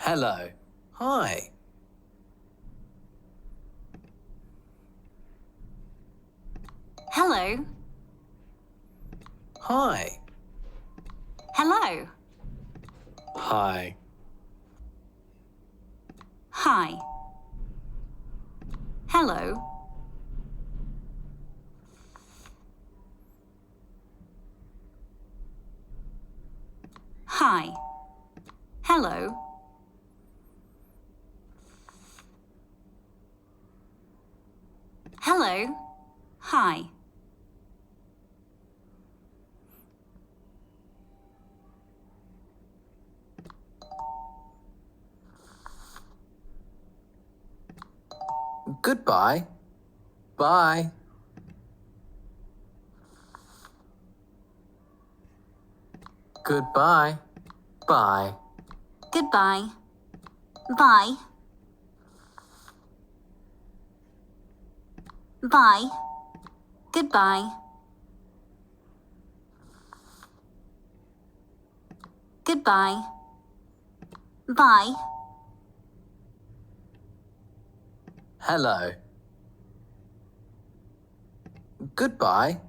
Hello. Hi. Hello. Hi. Hello. Hi. Hi. Hello. Hi. Hello. Hello. Hi. Goodbye. Bye. Goodbye. Bye. Goodbye. Bye. Bye. Goodbye. Goodbye. Bye. Hello. Goodbye.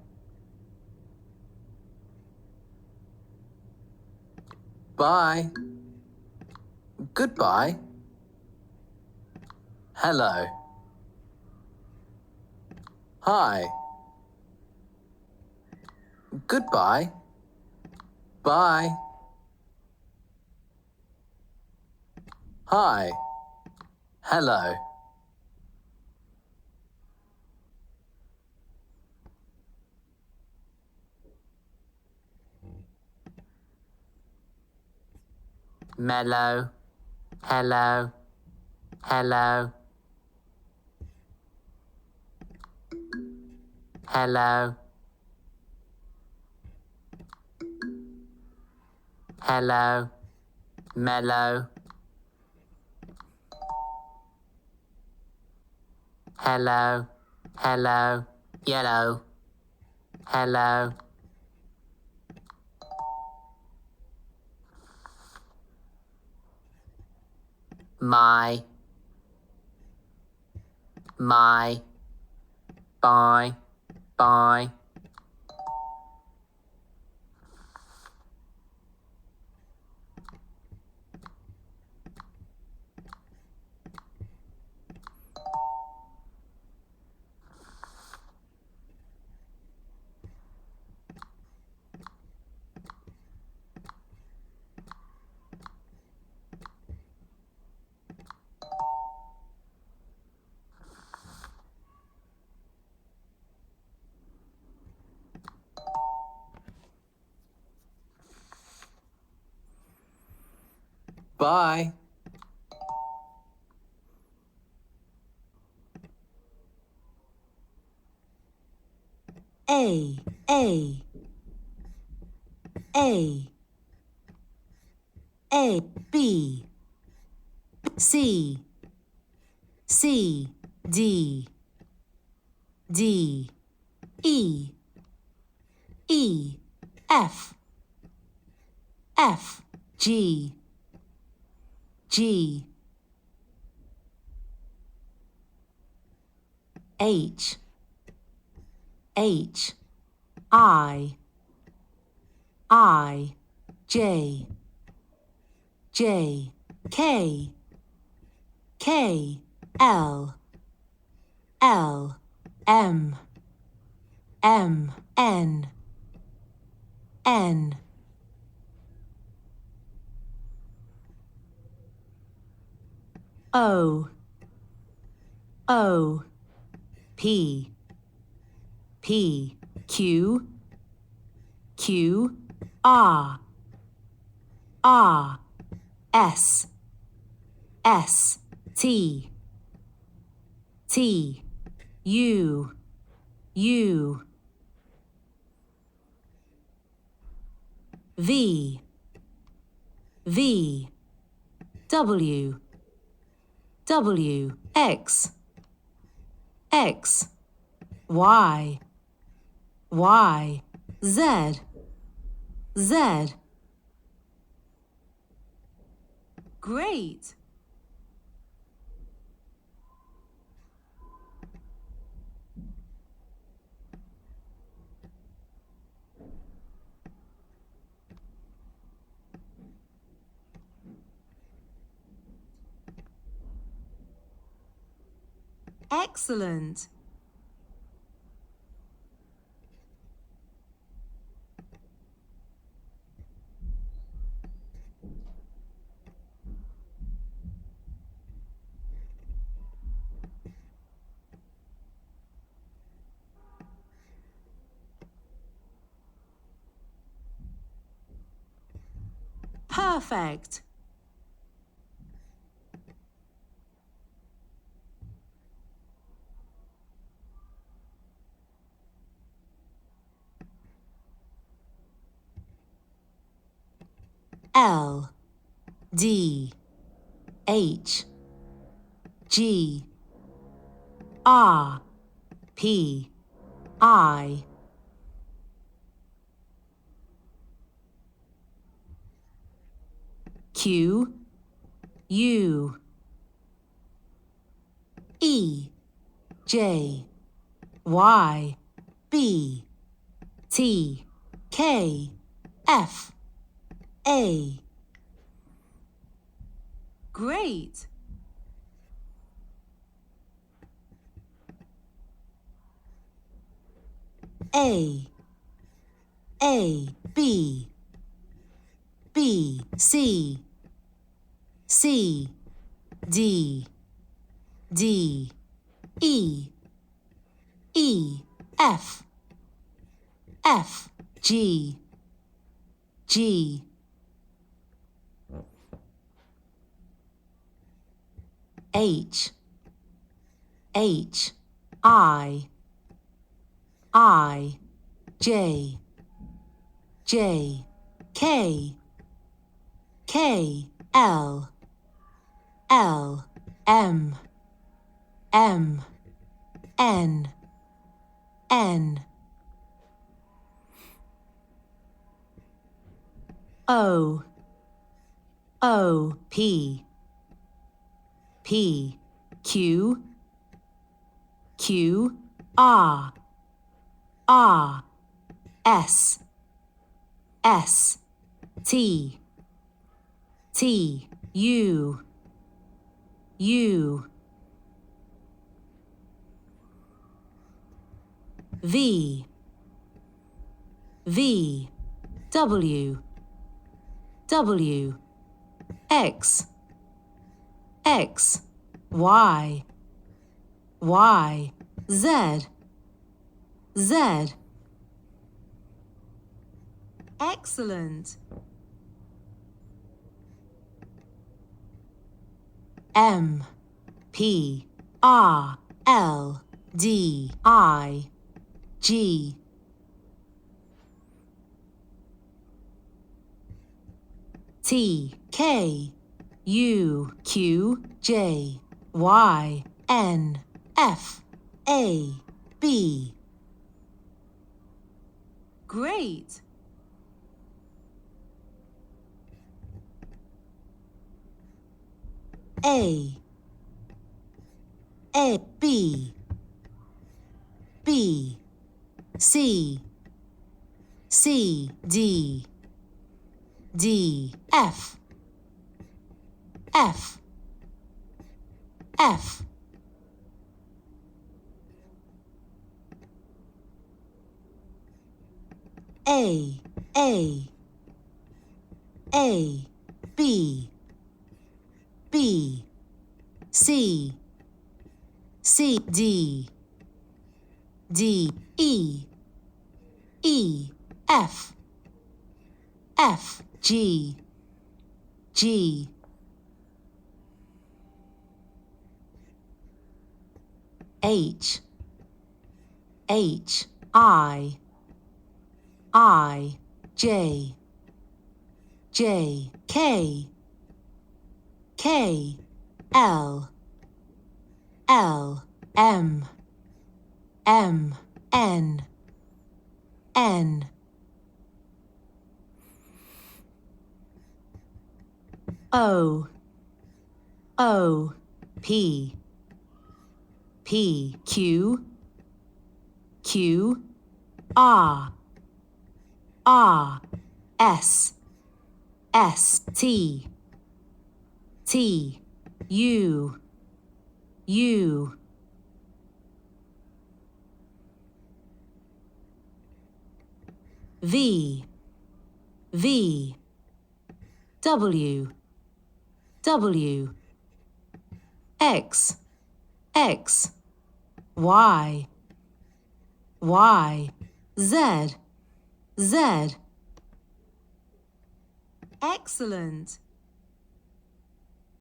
Bye. Goodbye. Hello. Hi. Goodbye. Bye. Hi. Hello. Mellow. Hello. Hello. Hello. Hello. Mellow. Hello. Hello. Yellow. Hello. My. Bye. Bye. Bye. A. A. A. A. B. C. C. D. D. E. E. F. F. G. G. H. H. I. J. J. K. K. L. M. N. O. P. Q. R. S. T. U. V. W. X. Y. Z. Great! Excellent! Perfect! L D H G R P I Q U E J Y B T K F A. Great! A B C D E F G H I J K L M N O P Q R S T U V W X Y Z. Excellent. M P R L D I G T K U Q J Y N F A B. Great! A B C D F A B C D E F G H I J K L M N O O, P, P, Q, Q, R, R, S, S, T, T, U, U, V, V, W, W, X, X, Y, Y, Z, Z. Excellent!